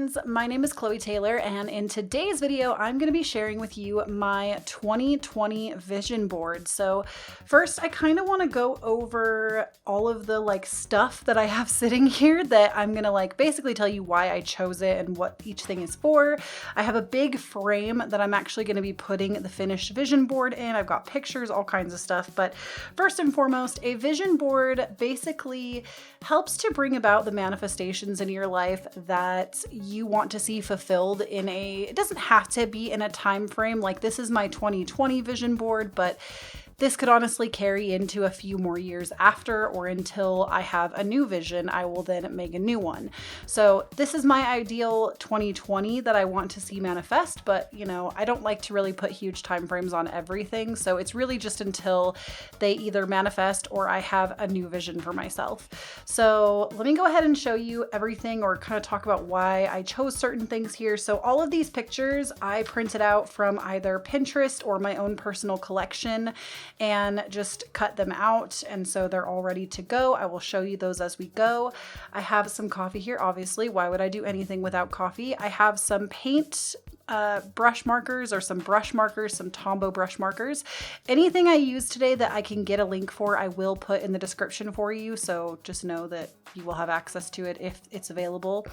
friends, my name is Chloe Taylor, and in today's video I'm going to be sharing with you my 2020 vision board. So first I kind of want to go over all of the stuff that I have sitting here that I'm going to basically tell you why I chose it and what each thing is for. I have a big frame that I'm actually going to be putting the finished vision board in. I've got pictures, all kinds of stuff, but first and foremost, a vision board basically helps to bring about the manifestations in your life that you want to see fulfilled it doesn't have to be in a time frame. Like, this is my 2020 vision board, but this could honestly carry into a few more years after, or until I have a new vision, I will then make a new one. So this is my ideal 2020 that I want to see manifest, but I don't like to really put huge time frames on everything. So it's really just until they either manifest or I have a new vision for myself. So let me go ahead and show you everything, or kind of talk about why I chose certain things here. So all of these pictures I printed out from either Pinterest or my own personal collection and just cut them out, and so they're all ready to go. I will show you those as we go. I have some coffee here, obviously. Why would I do anything without coffee? I have some paint brush markers, or some brush markers, some Tombow brush markers. Anything I use today that I can get a link for, I will put in the description for you, so just know that you will have access to it if it's available.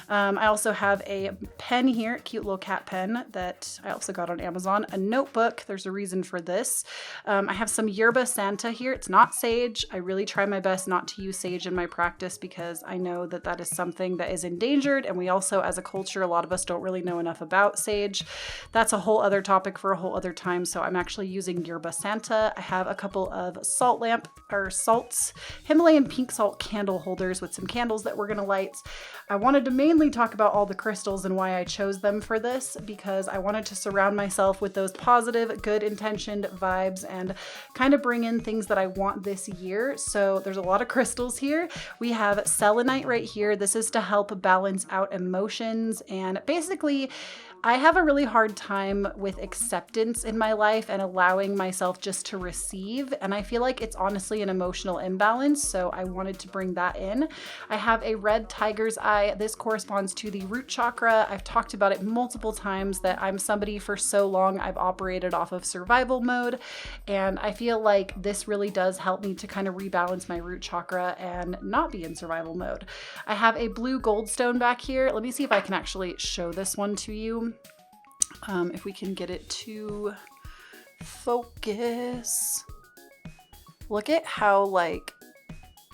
I also have a pen here, cute little cat pen that I also got on Amazon. A notebook, there's a reason for this. I have some yerba Santa here. It's not sage. I really try my best not to use sage in my practice because I know that that is something that is endangered, and we also, as a culture, a lot of us don't really know enough about sage. That's a whole other topic for a whole other time, so I'm actually using yerba Santa. I have a couple of salts, Himalayan pink salt candle holders with some candles that we're going to light. I wanted to mainly talk about all the crystals and why I chose them for this, because I wanted to surround myself with those positive, good intentioned vibes and kind of bring in things that I want this year. So there's a lot of crystals here. We have selenite right here. This is to help balance out emotions, and basically I have a really hard time with acceptance in my life and allowing myself just to receive. And I feel like it's honestly an emotional imbalance. So I wanted to bring that in. I have a red tiger's eye. This corresponds to the root chakra. I've talked about it multiple times that I'm somebody, for so long I've operated off of survival mode. And I feel like this really does help me to kind of rebalance my root chakra and not be in survival mode. I have a blue goldstone back here. Let me see if I can actually show this one to you. If we can get it to focus. Look at how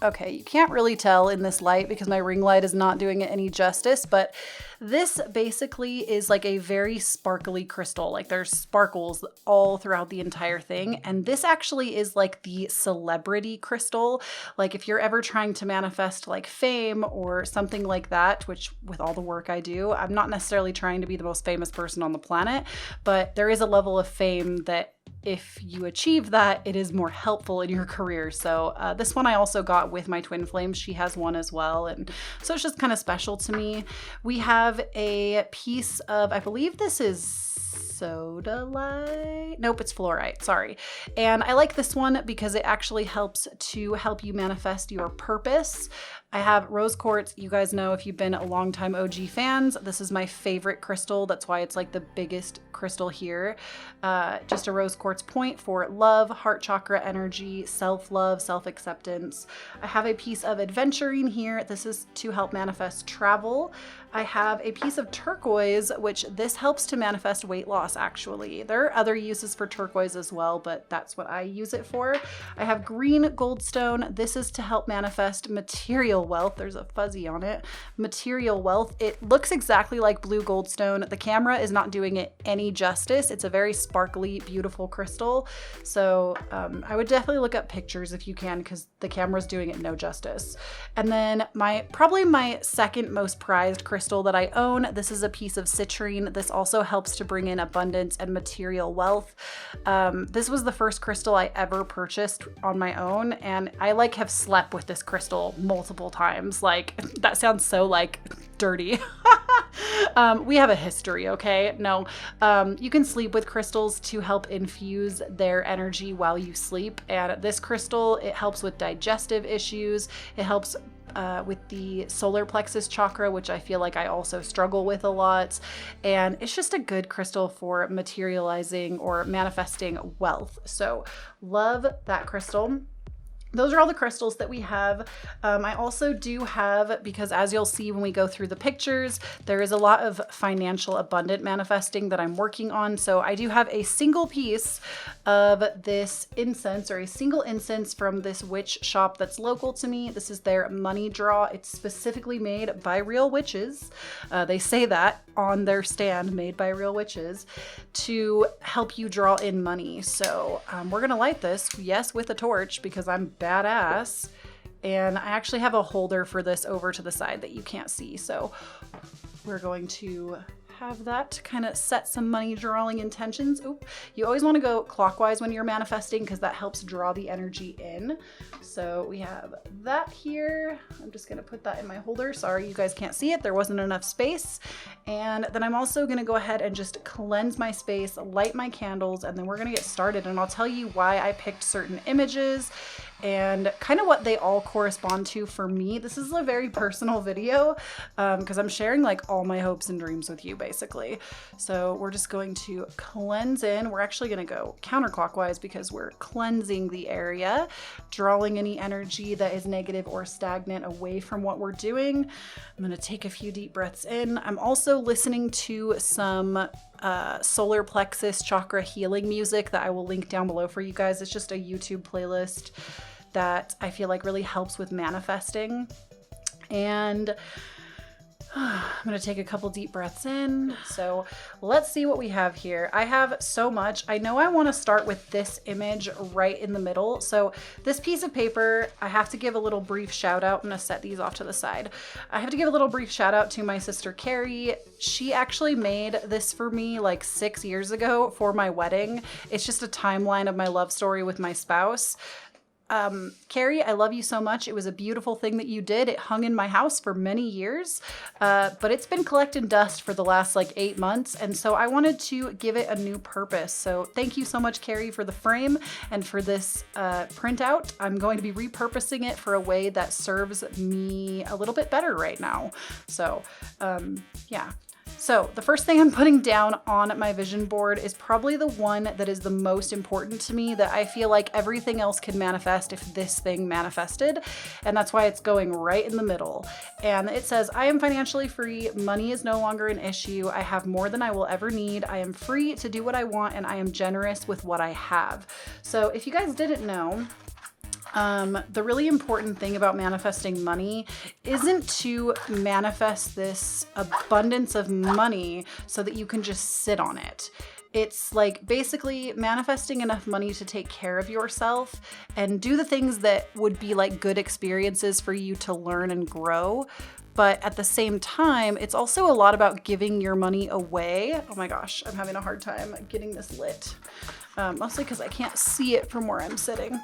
okay, you can't really tell in this light because my ring light is not doing it any justice, but this basically is a very sparkly crystal. There's sparkles all throughout the entire thing. And this actually is the celebrity crystal. If you're ever trying to manifest fame or something like that, which with all the work I do, I'm not necessarily trying to be the most famous person on the planet, but there is a level of fame that if you achieve that, it is more helpful in your career. So this one I also got with my twin flame. She has one as well. And so it's just kind of special to me. We have a piece of, I believe this is sodalite. Nope, it's fluorite. Sorry. And I like this one because it actually helps you manifest your purpose. I have rose quartz. You guys know, if you've been a long time OG fans, this is my favorite crystal. That's why it's the biggest crystal here. Just a rose quartz point for love, heart chakra energy, self-love, self-acceptance. I have a piece of aventurine here. This is to help manifest travel. I have a piece of turquoise, which this helps to manifest weight loss, actually. There are other uses for turquoise as well, but that's what I use it for. I have green goldstone. This is to help manifest material wealth. There's a fuzzy on it. Material wealth. It looks exactly like blue goldstone. The camera is not doing it any justice. It's a very sparkly, beautiful crystal. So I would definitely look up pictures if you can, because the camera's doing it no justice. And then probably my second most prized crystal that I own, this is a piece of citrine. This also helps to bring in abundance and material wealth. This was the first crystal I ever purchased on my own, and I have slept with this crystal multiple times. That sounds so dirty. We have a history, okay? No, you can sleep with crystals to help infuse their energy while you sleep. And this crystal, it helps with digestive issues. It helps with the solar plexus chakra, which I feel like I also struggle with a lot. And it's just a good crystal for materializing or manifesting wealth. So love that crystal. Those are all the crystals that we have. I also do have, because as you'll see when we go through the pictures, there is a lot of financial abundant manifesting that I'm working on. So I do have a single piece of this incense, or a single incense from this witch shop that's local to me. This is their money draw. It's specifically made by real witches. They say that on their stand, made by real witches, to help you draw in money. So we're gonna light this, yes, with a torch, because I'm badass. And I actually have a holder for this over to the side that you can't see. So we're going to have that to kind of set some money drawing intentions. Oop. You always want to go clockwise when you're manifesting because that helps draw the energy in. So we have that here. I'm just going to put that in my holder. Sorry, you guys can't see it. There wasn't enough space. And then I'm also going to go ahead and just cleanse my space, light my candles, and then we're going to get started. And I'll tell you why I picked certain images and kind of what they all correspond to for me. This is a very personal video because I'm sharing like all my hopes and dreams with you basically. So we're just going to cleanse in. We're actually going to go counterclockwise because we're cleansing the area, drawing any energy that is negative or stagnant away from what we're doing. I'm going to take a few deep breaths in. I'm also listening to some solar plexus chakra healing music that I will link down below for you guys. It's just a YouTube playlist that I feel like really helps with manifesting. And I'm going to take a couple deep breaths in. So let's see what we have here. I have so much. I know I want to start with this image right in the middle. So this piece of paper, I have to give a little brief shout out. I'm going to set these off to the side. I have to give a little brief shout out to my sister Carrie. She actually made this for me like 6 years ago for my wedding. It's just a timeline of my love story with my spouse. Carrie, I love you so much. It was a beautiful thing that you did. It hung in my house for many years, but it's been collecting dust for the last like 8 months. And so I wanted to give it a new purpose. So thank you so much, Carrie, for the frame and for this printout. I'm going to be repurposing it for a way that serves me a little bit better right now. So yeah. So the first thing I'm putting down on my vision board is probably the one that is the most important to me, that I feel like everything else could manifest if this thing manifested. And that's why it's going right in the middle. And it says, I am financially free. Money is no longer an issue. I have more than I will ever need. I am free to do what I want, and I am generous with what I have. So if you guys didn't know, the really important thing about manifesting money isn't to manifest this abundance of money so that you can just sit on it. It's like basically manifesting enough money to take care of yourself and do the things that would be like good experiences for you to learn and grow. But at the same time, it's also a lot about giving your money away. Oh my gosh, I'm having a hard time getting this lit. Mostly because I can't see it from where I'm sitting.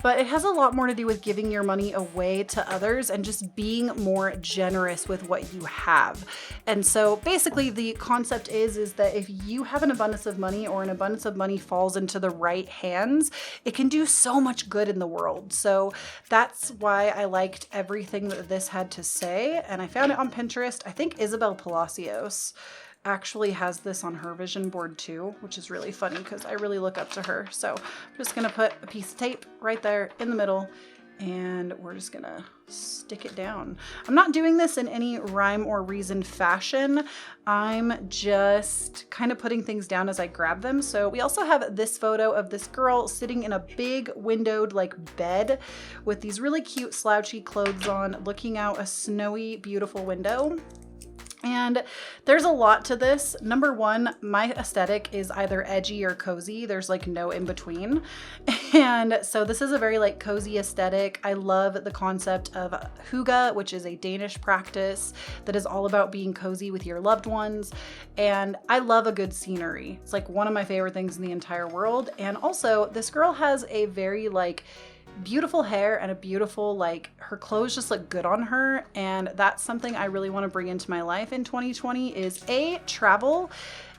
But it has a lot more to do with giving your money away to others and just being more generous with what you have. And so basically the concept is that if you have an abundance of money, or an abundance of money falls into the right hands, it can do so much good in the world. So that's why I liked everything that this had to say. And I found it on Pinterest. I think Isabel Palacios actually has this on her vision board too, which is really funny because I really look up to her. So I'm just gonna put a piece of tape right there in the middle, and we're just gonna stick it down. I'm not doing this in any rhyme or reason fashion. I'm just kind of putting things down as I grab them. So we also have this photo of this girl sitting in a big windowed like bed with these really cute slouchy clothes on, looking out a snowy, beautiful window. And there's a lot to this. Number one, my aesthetic is either edgy or cozy. There's like no in between. And so this is a very like cozy aesthetic. I love the concept of hygge, which is a Danish practice that is all about being cozy with your loved ones. And I love a good scenery. It's like one of my favorite things in the entire world. And also this girl has a very like beautiful hair and a beautiful, like, her clothes just look good on her. And that's something I really want to bring into my life in 2020 is A, travel,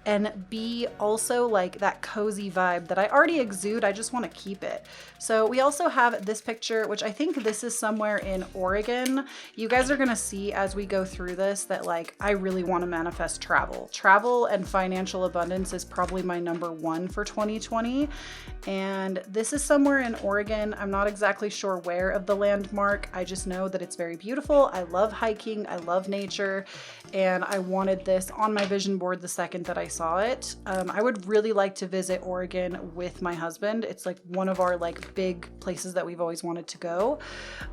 and B, also like that cozy vibe that I already exude. I just want to keep it. So we also have this picture, which I think this is somewhere in Oregon. You guys are going to see as we go through this that like I really want to manifest travel. Travel and financial abundance is probably my number one for 2020. And this is somewhere in Oregon. I'm not exactly sure where of the landmark. I just know that it's very beautiful. I love hiking. I love nature. And I wanted this on my vision board the second that I saw it. I would really like to visit Oregon with my husband. It's like one of our like big places that we've always wanted to go.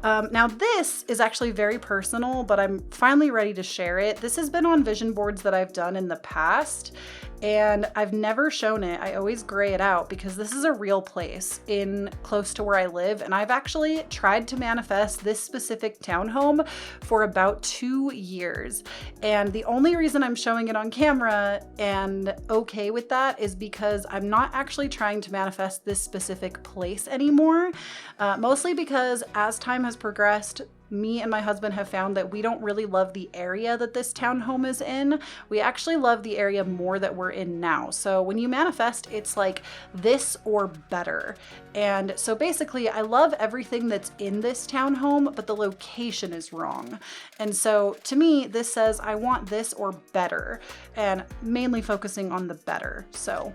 Now this is actually very personal, but I'm finally ready to share it. This has been on vision boards that I've done in the past, and I've never shown it. I always gray it out because this is a real place in close to where I live. And I've actually tried to manifest this specific townhome for about 2 years. And the only reason I'm showing it on camera and okay with that is because I'm not actually trying to manifest this specific place anymore. Mostly because as time has progressed, me and my husband have found that we don't really love the area that this townhome is in. We actually love the area more that we're in now. So when you manifest, it's like this or better. And so basically I love everything that's in this townhome, but the location is wrong. And so to me, this says I want this or better, and mainly focusing on the better. So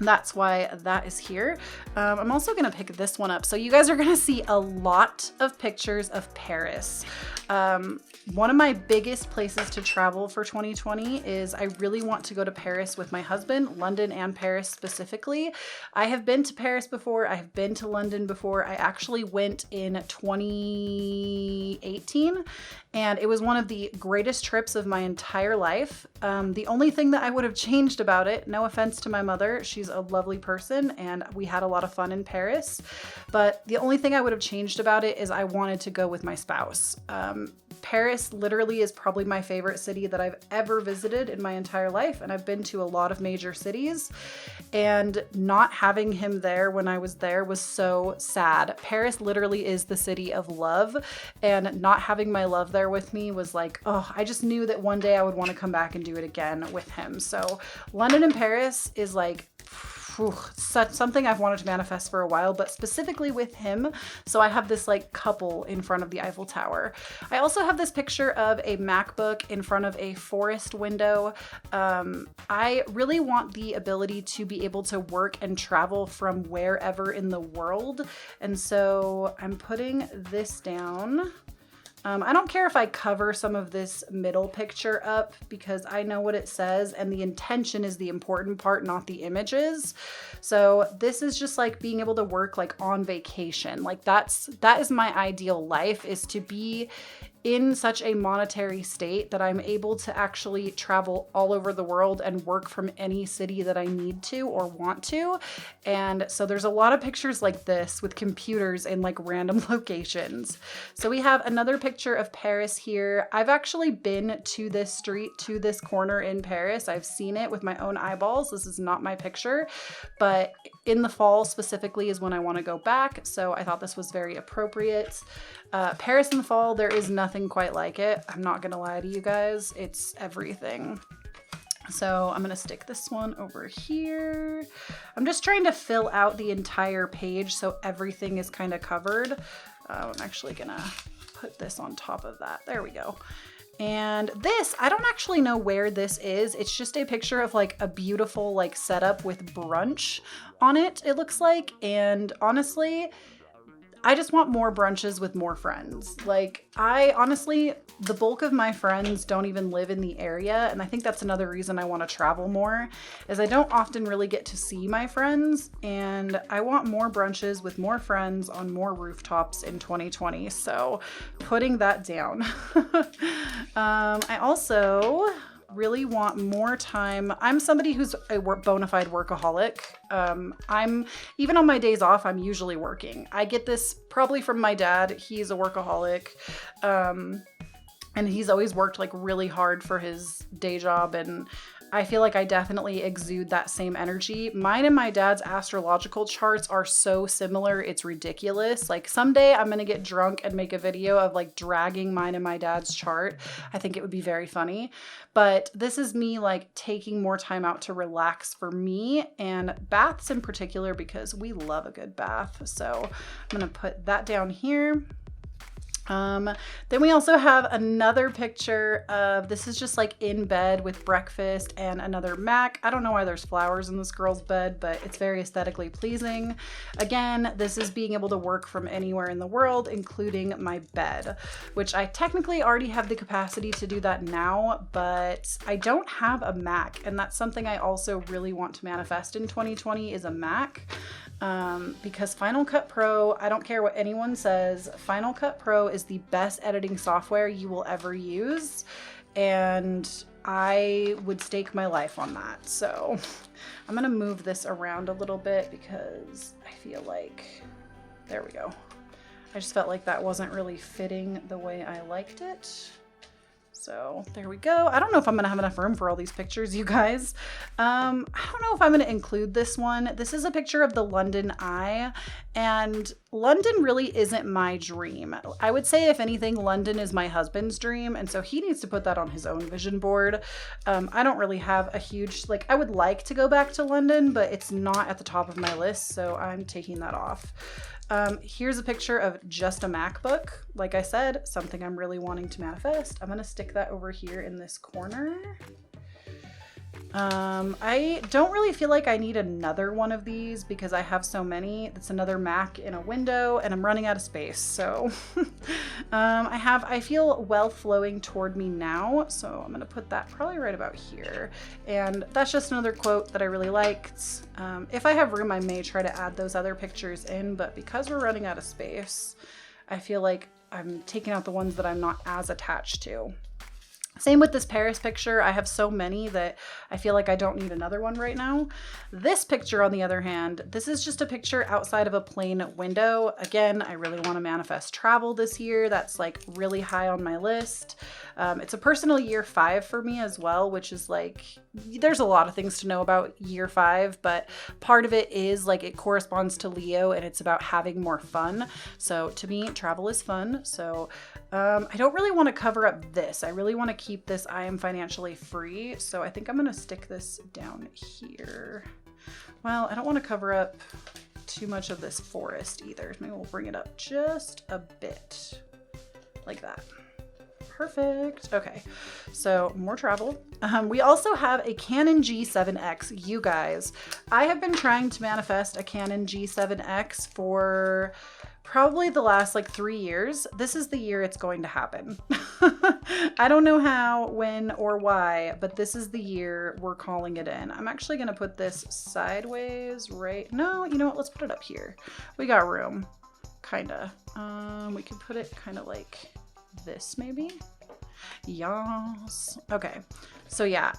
that's why that is here. I'm also going to pick this one up. So you guys are going to see a lot of pictures of Paris. One of my biggest places to travel for 2020 is I really want to go to Paris with my husband, London and Paris specifically. I have been to Paris before. I have been to London before. I actually went in 2018, and it was one of the greatest trips of my entire life. The only thing that I would have changed about it, no offense to my mother, she's a lovely person and we had a lot of fun in Paris, but the only thing I would have changed about it is I wanted to go with my spouse. Paris literally is probably my favorite city that I've ever visited in my entire life, and I've been to a lot of major cities, and not having him there when I was there was so sad. Paris literally is the city of love, and not having my love there with me was like, oh, I just knew that one day I would want to come back and do it again with him. So London and Paris is like such something I've wanted to manifest for a while, but specifically with him. So I have this like couple in front of the Eiffel Tower. I also have this picture of a MacBook in front of a forest window. I really want the ability to be able to work and travel from wherever in the world. And so I'm putting this down. I don't care if I cover some of this middle picture up because I know what it says, and the intention is the important part, not the images. So this is just like being able to work like on vacation. Like that is my ideal life, is to be in such a monetary state that I'm able to actually travel all over the world and work from any city that I need to or want to. And so there's a lot of pictures like this with computers in like random locations. So we have another picture of Paris here. I've actually been to this street, to this corner in Paris. I've seen it with my own eyeballs. This is not my picture, but in the fall specifically is when I want to go back. So I thought this was very appropriate. Paris in the fall, there is nothing quite like it. I'm not gonna lie to you guys. It's everything. So I'm gonna stick this one over here. I'm just trying to fill out the entire page so everything is kind of covered. I'm actually gonna put this on top of that. There we go. And this, I don't actually know where this is. It's just a picture of like a beautiful like setup with brunch on it, it looks like. And honestly, I just want more brunches with more friends. Like honestly, the bulk of my friends don't even live in the area. And I think that's another reason I want to travel more, is I don't often really get to see my friends, and I want more brunches with more friends on more rooftops in 2020. So putting that down. I also really want more time. I'm somebody who's a bona fide workaholic. I'm even on my days off, I'm usually working. I get this probably from my dad. He's a workaholic. And he's always worked like really hard for his day job. And I feel like I definitely exude that same energy. Mine and my dad's astrological charts are so similar, it's ridiculous. Like someday I'm gonna get drunk and make a video of like dragging mine and my dad's chart. I think it would be very funny. But this is me like taking more time out to relax for me, and baths in particular, because we love a good bath. So I'm gonna put that down here. Then we also have another picture of, this is just like in bed with breakfast and another Mac. I don't know why there's flowers in this girl's bed, but it's very aesthetically pleasing. Again, this is being able to work from anywhere in the world, including my bed, which I technically already have the capacity to do that now, but I don't have a Mac. And that's something I also really want to manifest in 2020 is a Mac. Because Final Cut Pro, I don't care what anyone says, Final Cut Pro is the best editing software you will ever use, and I would stake my life on that. So I'm gonna move this around a little bit because I feel like, there we go. I just felt like that wasn't really fitting the way I liked it. So there we go. I don't know if I'm gonna have enough room for all these pictures, you guys. I don't know if I'm gonna include this one. This is a picture of the London Eye, and London really isn't my dream. I would say if anything, London is my husband's dream, and so he needs to put that on his own vision board. I don't really have a huge, like, I would like to go back to London, but it's not at the top of my list, so I'm taking that off. Here's a picture of just a MacBook. Like I said, something I'm really wanting to manifest. I'm gonna stick that over here in this corner. I don't really feel like I need another one of these because I have so many. It's another Mac in a window and I'm running out of space. So I feel wealth flowing toward me now. So I'm going to put that probably right about here. And that's just another quote that I really liked. If I have room, I may try to add those other pictures in, but because we're running out of space, I feel like I'm taking out the ones that I'm not as attached to. Same with this Paris picture. I have so many that I feel like I don't need another one right now. This picture, on the other hand, this is just a picture outside of a plain window. Again, I really want to manifest travel this year. That's like really high on my list. It's a personal year 5 for me as well, which is like, there's a lot of things to know about year 5, but part of it is like it corresponds to Leo and it's about having more fun. So to me, travel is fun. So I don't really want to cover up this. I really want to keep this I am financially free. So I think I'm going to stick this down here. Well, I don't want to cover up too much of this forest either. Maybe we'll bring it up just a bit like that. Perfect. Okay, so more travel. We also have a Canon G7X. You guys, I have been trying to manifest a Canon G7X for probably the last like 3 years. This is the year it's going to happen. I don't know how, when, or why, but this is the year we're calling it in. I'm actually going to put this sideways, right? No, you know what? Let's put it up here. We got room, kind of. We could put it kind of like this maybe. Yes. Okay. So yeah,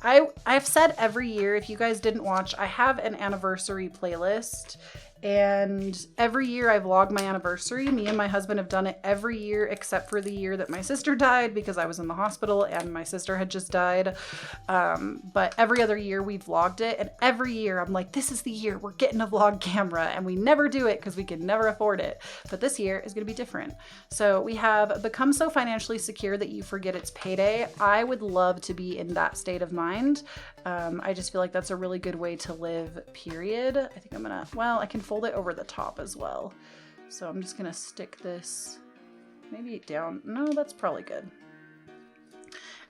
I've said every year, if you guys didn't watch, I have an anniversary playlist. And every year I vlog my anniversary. Me and my husband have done it every year except for the year that my sister died because I was in the hospital and my sister had just died. But every other year we vlogged it. And every year I'm like, this is the year we're getting a vlog camera. And we never do it because we can never afford it. But this year is going to be different. So we have become so financially secure that you forget it's payday. I would love to be in that state of mind. I just feel like that's a really good way to live, period. I think I'm gonna, well, I can fold it over the top as well. So I'm just gonna stick this maybe down. No, that's probably good.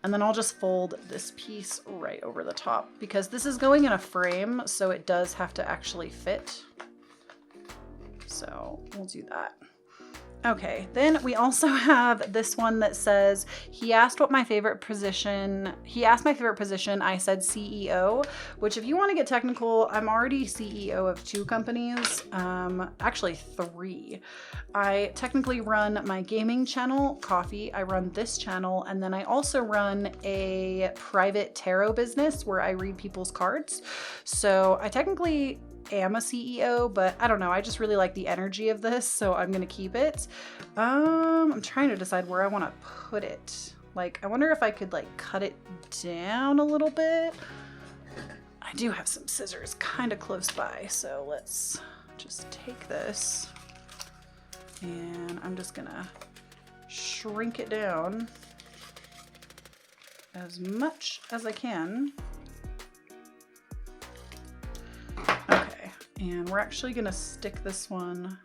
And then I'll just fold this piece right over the top because this is going in a frame, so it does have to actually fit. So we'll do that. Okay, then we also have this one that says, he asked my favorite position, I said CEO, which if you want to get technical, I'm already CEO of 2 companies, actually 3. I technically run my gaming channel, Coffee, I run this channel, and then I also run a private tarot business where I read people's cards. So I technically am a CEO, but I don't know. I just really like the energy of this, so I'm gonna keep it. I'm trying to decide where I want to put it. Like, I wonder if I could like cut it down a little bit. do have some scissors kind of close by, so let's just take this and I'm just gonna shrink it down as much as I can. Okay, and we're actually gonna stick this one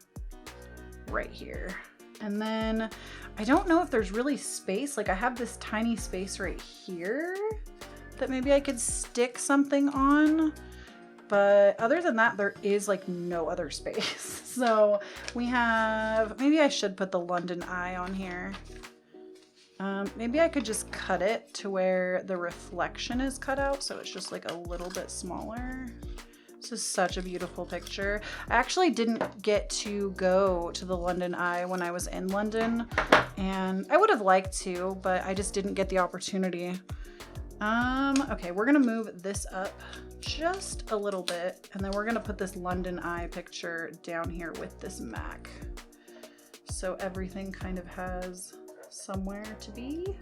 right here. And then I don't know if there's really space. Like I have this tiny space right here that maybe I could stick something on. But other than that, there is like no other space. So we have, maybe I should put the London Eye on here. Maybe I could just cut it to where the reflection is cut out. So it's just like a little bit smaller. This is such a beautiful picture. I actually didn't get to go to the London Eye when I was in London, and I would have liked to, but I just didn't get the opportunity. Okay, we're gonna move this up just a little bit, and then we're gonna put this London Eye picture down here with this MAC. So everything kind of has somewhere to be.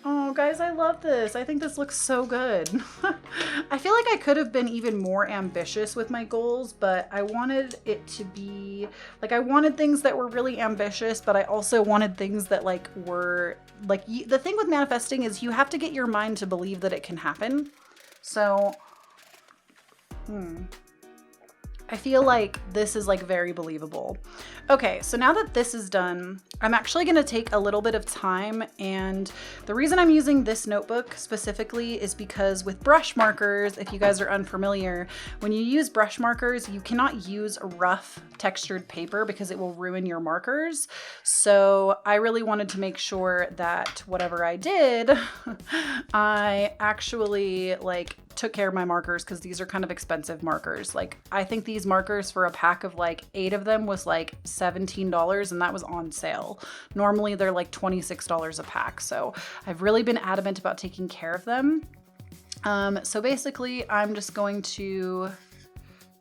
Oh, guys, I love this. I think this looks so good. I feel like I could have been even more ambitious with my goals, but I wanted it to be, like, I wanted things that were really ambitious, but I also wanted things that, like, were, like, the thing with manifesting is you have to get your mind to believe that it can happen. So, I feel like this is like very believable. Okay, so now that this is done, I'm actually gonna take a little bit of time, and the reason I'm using this notebook specifically is because with brush markers, if you guys are unfamiliar, when you use brush markers, you cannot use rough textured paper because it will ruin your markers. So I really wanted to make sure that whatever I did, I actually like took care of my markers, because these are kind of expensive markers. Like I think these markers for a pack of like 8 of them was like $17, and that was on sale. Normally they're like $26 a pack. So I've really been adamant about taking care of them. So basically I'm just going to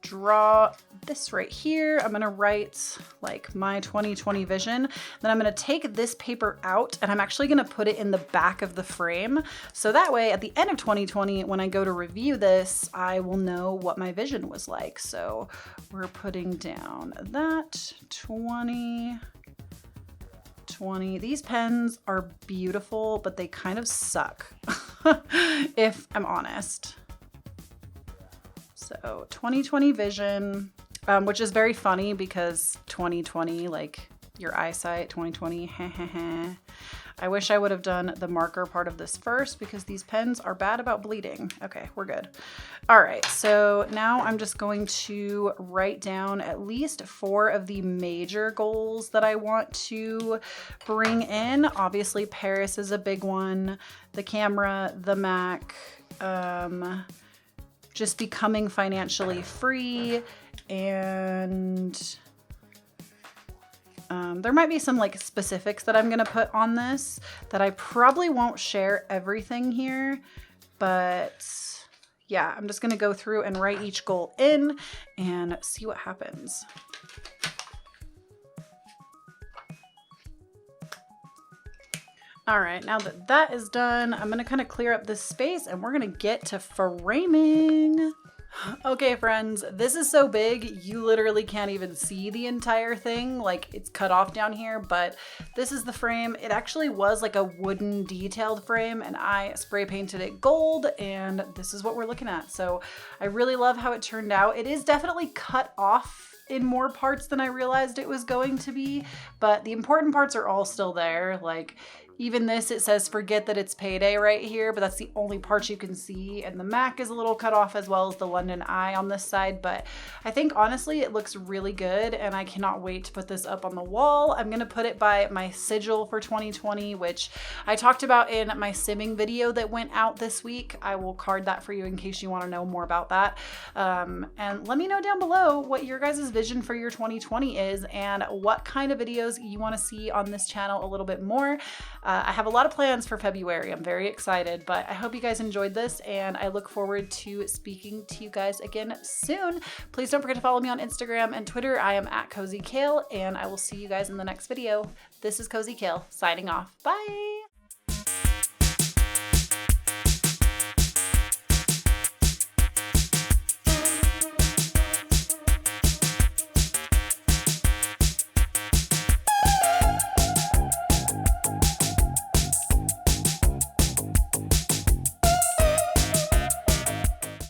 draw this right here. I'm gonna write like my 2020 vision. Then I'm gonna take this paper out, and I'm actually gonna put it in the back of the frame. So that way at the end of 2020, when I go to review this, I will know what my vision was like. So we're putting down that 2020. These pens are beautiful, but they kind of suck, if I'm honest. So 2020 vision, which is very funny because 2020, like your eyesight, 2020, I wish I would have done the marker part of this first, because these pens are bad about bleeding. Okay, we're good. All right, so now I'm just going to write down at least 4 of the major goals that I want to bring in. Obviously, Paris is a big one, the camera, the Mac, just becoming financially free, and there might be some like specifics that I'm gonna put on this that I probably won't share everything here, but yeah, I'm just gonna go through and write each goal in and see what happens. All right, now that that is done, I'm gonna kind of clear up this space and we're gonna get to framing. Okay, friends, this is so big, you literally can't even see the entire thing. Like, it's cut off down here, but this is the frame. It actually was like a wooden detailed frame, and I spray painted it gold, and this is what we're looking at. So I really love how it turned out. It is definitely cut off in more parts than I realized it was going to be, but the important parts are all still there. Like, even this, it says forget that it's payday right here, but that's the only part you can see. And the Mac is a little cut off, as well as the London Eye on this side. But I think honestly, it looks really good, and I cannot wait to put this up on the wall. I'm gonna put it by my sigil for 2020, which I talked about in my simming video that went out this week. I will card that for you in case you wanna know more about that. And let me know down below what your guys' vision for your 2020 is, and what kind of videos you wanna see on this channel a little bit more. I have a lot of plans for February. I'm very excited, but I hope you guys enjoyed this, and I look forward to speaking to you guys again soon. Please don't forget to follow me on Instagram and Twitter. I am at kozykale, and I will see you guys in the next video. This is kozykale signing off. Bye.